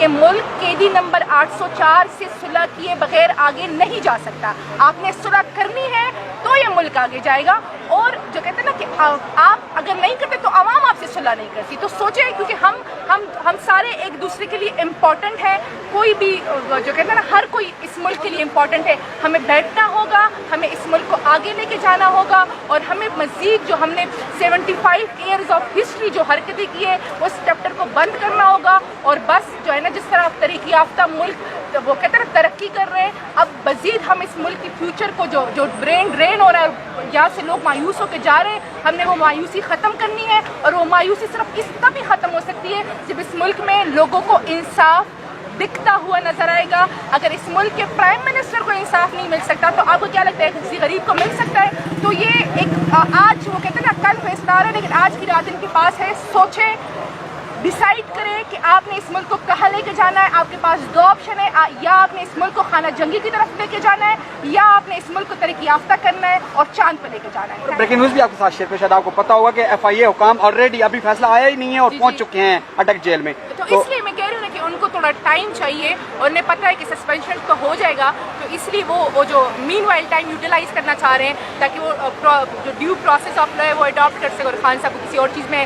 یہ ملک قیدی نمبر 804 سے صلح کیے بغیر آگے نہیں جا سکتا. آپ نے صلح کرنی ہے تو یہ ملک آگے جائے گا. اور جو کہتے ہیں نا کہ آپ اگر نہیں کرتے تو عوام آپ سے صلح نہیں کرتی. تو سوچیں کیونکہ ہم سارے ایک دوسرے کے لیے امپورٹنٹ ہیں. کوئی بھی جو کہتے ہیں نا ہر کوئی اس ملک کے لیے امپورٹنٹ ہے. ہمیں بیٹھنا ہوگا, ہمیں اس ملک کو آگے لے کے جانا ہوگا, اور ہمیں مزید جو ہم نے 75 ایئرز آف ہسٹری جو حرکتیں کی ہے اس چیپٹر کو بند کرنا ہوگا. اور بس جو ہے نا جس طرح ترقی یافتہ ملک وہ کہتے ہیں ترقی کر رہے ہیں, اب مزید ہم اس ملک کی فیوچر کو جو برین ڈرین ہو رہا ہے, یہاں سے لوگ مایوس ہو کے جا رہے ہیں, ہم نے وہ مایوسی ختم کرنی ہے. اور وہ مایوسی صرف اس طرح بھی ختم ہو سکتی ہے جب اس ملک میں لوگوں کو انصاف دکھتا ہوا نظر آئے گا. اگر اس ملک کے پرائم منسٹر کو انصاف نہیں مل سکتا تو آپ کو کیا لگتا ہے کسی غریب کو مل سکتا ہے؟ تو یہ ایک آج وہ کہتے ہیں نا کل فیصلہ آ رہا ہے, لیکن آج کی رات ان کے پاس ہے. سوچیں, ڈیسائیڈ کریں کہ آپ نے اس ملک کو کہاں لے کے جانا ہے. آپ کے پاس دو آپشن ہے, یا آپ نے اس ملک کو خانہ جنگی کی طرف لے کے جانا ہے, یا آپ نے اس ملک کو ترقی یافتہ کرنا ہے اور چاند پہ لے کے جانا ہے. بریکنگ نیوز بھی آپ کے ساتھ شیئر کریں, شاید آپ کو پتا ہوگا کہ FIA حکام آلریڈی ابھی فیصلہ آیا ہی نہیں ہے اور پہنچ چکے ہیں اٹک جیل میں. تو اس لیے میں کہہ رہی ہوں نا کہ ان کو تھوڑا ٹائم چاہیے, اور انہیں پتہ ہے کہ سسپینشن تو ہو جائے گا, تو اس لیے وہ جو مین وائل ٹائم یوٹیلائز کرنا چاہ رہے ہیں تاکہ وہ جو ڈیو پروسیس آف لا ہے وہ اڈاپٹ کر سکے اور خان صاحب کو کسی اور چیز میں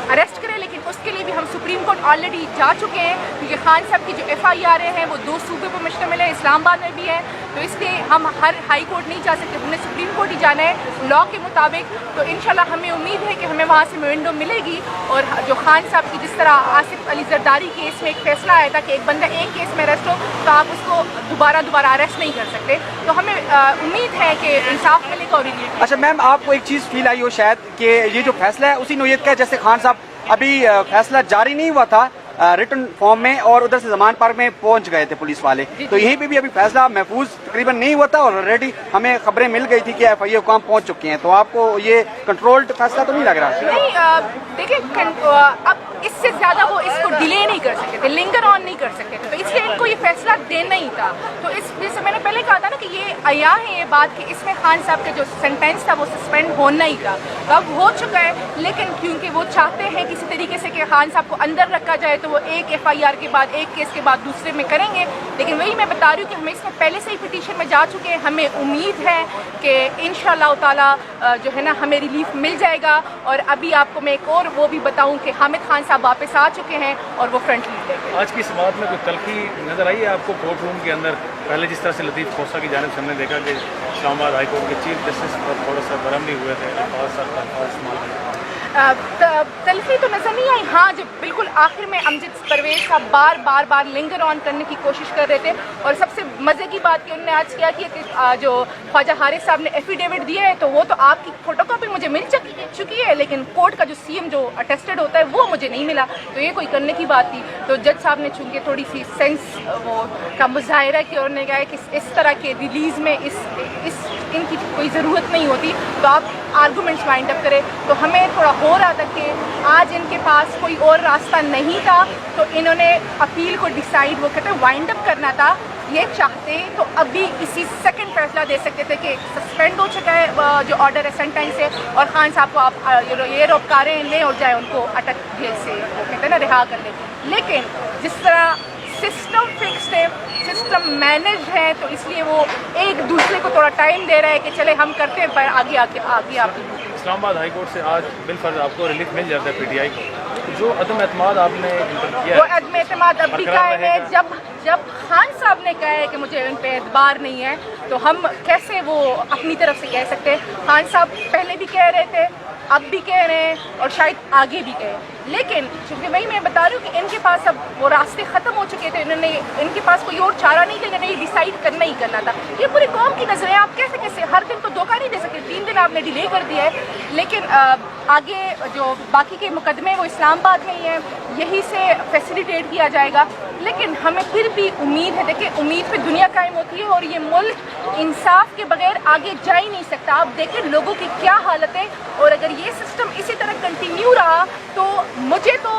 اریسٹ کرے. لیکن اس کے لیے بھی ہم سپریم کورٹ آلریڈی جا چکے ہیں, کیونکہ خان صاحب کی جو FIR ہیں وہ 2 صوبے پر مشتمل ہے, اسلام آباد میں بھی ہے. تو اس لیے ہم ہر ہائی کورٹ نہیں جا سکتے, ہم نے سپریم کورٹ ہی جانا ہے لا کے مطابق. تو انشاءاللہ ہمیں امید ہے کہ ہمیں وہاں سے ونڈو ملے گی. اور جو خان صاحب کی جس طرح آصف علی زرداری کیس میں ایک فیصلہ آیا تھا کہ ایک بندہ ایک کیس میں اریسٹ ہو تو آپ اس کو دوبارہ اریسٹ نہیں کر سکتے. تو ہمیں امید ہے کہ انصاف ملے گا اور ریلیف. اچھا میم, آپ کو ایک چیز فیل آئی ہو شاید کہ یہ جو فیصلہ ہے اسی نوعیت کا ہے جیسے خان صاحب ابھی فیصلہ جاری نہیں ہوا تھا ریٹن فارم میں اور ادھر سے زمان پارک میں پہنچ گئے تھے پولیس والے, تو یہیں پہ بھی ابھی فیصلہ محفوظ تقریباً نہیں ہوا تھا اور آلریڈی ہمیں خبریں مل گئی تھی کہ FIA حکام پہنچ چکے ہیں. تو آپ کو یہ کنٹرولڈ فیصلہ تو نہیں لگ رہا؟ نہیں, دیکھیں اب اس سے زیادہ وہ اس کو ڈیلے نہیں کر سکتے تھے, لنگر آن نہیں کر سکتے تھے, تو اس لیے ان کو یہ فیصلہ دینا ہی تھا. تو اس جیسے میں نے پہلے کہا تھا نا کہ یہ عیاں ہے یہ بات کہ اس میں خان صاحب کا جو سینٹینس تھا وہ سسپینڈ ہونا ہی تھا. تو اب ہو چکا ہے, لیکن کیونکہ وہ چاہتے ہیں کسی طریقے سے کہ خان صاحب کو اندر رکھا جائے تو وہ ایک FIR کے بعد ایک کیس کے بعد دوسرے میں کریں گے. لیکن وہی میں بتا رہی ہوں کہ ہمیں اس میں پہلے سے ہی پٹیشن میں جا چکے ہیں. ہمیں امید ہے کہ انشاءاللہ تعالیٰ جو ہے نا ہمیں ریلیف مل جائے گا. اور ابھی آپ کو میں ایک اور وہ بھی بتاؤں کہ حامد خان صاحب واپس آ چکے ہیں اور وہ فرنٹ لیڈ لے گئے. آج کی اس بات میں کوئی تلخی نظر آئی ہے آپ کو کورٹ روم کے اندر؟ پہلے جس طرح سے لطیف کھوسہ کی جانب سے ہم نے دیکھا کہ اسلام آباد ہائی کورٹ کے چیف جسٹس پر تھوڑا سا برہم نہیں ہوئے تھے, تلخی تو نظر نہیں آئی. ہاں, جب بالکل آخر میں امجد پرویز کا بار لنگر آن کرنے کی کوشش کر رہے تھے, اور سب سے مزے کی بات کہ انہوں نے آج کیا کہ جو خواجہ حارث صاحب نے ایفیڈیوٹ دیا ہے تو وہ تو آپ کی فوٹو کاپی مجھے مل چکی ہے, لیکن کورٹ کا جو CM جو اٹیسٹڈ ہوتا ہے وہ مجھے نہیں ملا. تو یہ کوئی کرنے کی بات تھی. تو جج صاحب نے چونکہ تھوڑی سی سینس وہ کا مظاہرہ کیا اور نے کہا کہ اس طرح کے ریلیز میں ان کی کوئی ضرورت نہیں ہوتی, تو آپ آرگومنٹس وائنڈ اپ کریں. تو ہمیں تھوڑا ہو رہا تھا کہ آج ان کے پاس کوئی اور راستہ نہیں تھا, تو انہوں نے اپیل کو ڈیسائیڈ وہ کہتے ہیں وائنڈ اپ کرنا تھا. یہ چاہتے تو ابھی اسی سیکنڈ فیصلہ دے سکتے تھے کہ سسپینڈ ہو چکا ہے جو آرڈر ہے سینٹینس سے, اور خان صاحب کو آپ یہ روکاریں لیں اور جائیں ان کو اٹک جیل سے وہ کہتے ہیں نا رہا کر لیں. لیکن جس طرح سسٹم فکسڈ ہے, سسٹم مینج ہے, تو اس لیے وہ ایک دوسرے کو تھوڑا ٹائم دے رہا ہے کہ چلے ہم کرتے ہیں پر آگے آپ. اسلام آباد ہائی کورٹ سے آج بالفرض آپ کو ریلیف مل جاتا ہے PTI کو, جو عدم اعتماد آپ نے کیا وہ عدم اعتماد اب بھی قائم ہے. جب خان صاحب نے کہا ہے کہ مجھے ان پہ اعتبار نہیں ہے تو ہم کیسے وہ اپنی طرف سے کہہ سکتے ہیں؟ خان صاحب پہلے بھی کہہ رہے تھے, اب بھی کہہ رہے ہیں اور شاید آگے بھی کہیں. لیکن چونکہ وہی میں بتا رہی ہوں کہ ان کے پاس اب وہ راستے ختم ہو چکے تھے, ان کے پاس کوئی اور چارہ نہیں تھا, یہ ڈیسائیڈ کرنا ہی کرنا تھا. یہ پوری قوم کی نظر ہے, آپ کیسے ہر دن تو دھوکہ نہیں دے سکتے. 3 دن آپ نے ڈیلے کر دیا ہے, لیکن آگے جو باقی کے مقدمے وہ اسلام آباد میں ہی ہیں, یہی سے فیسیلیٹیٹ کیا جائے گا. لیکن ہمیں پھر بھی امید ہے, دیکھیں امید پہ دنیا قائم ہوتی ہے, اور یہ ملک انصاف کے بغیر آگے جا ہی نہیں سکتا. آپ دیکھیں لوگوں کی کیا حالت ہے, اور اگر یہ سسٹم اسی طرح کنٹینیو رہا تو مجھے تو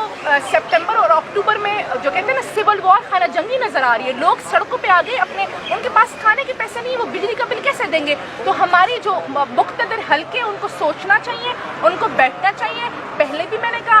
سپٹمبر اور اکتوبر میں جو کہتے ہیں نا سول وار خانہ جنگی نظر آ رہی ہے. لوگ سڑکوں پہ آ گئے, ان کے پاس کھانے کے پیسے نہیں, وہ بجلی کا بل کیسے دیں گے؟ تو ہماری جو مقتدر حلقے ان کو سوچنا چاہیے, ان کو بیٹھنا چاہیے. پہلے بھی میں نے کہا,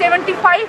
75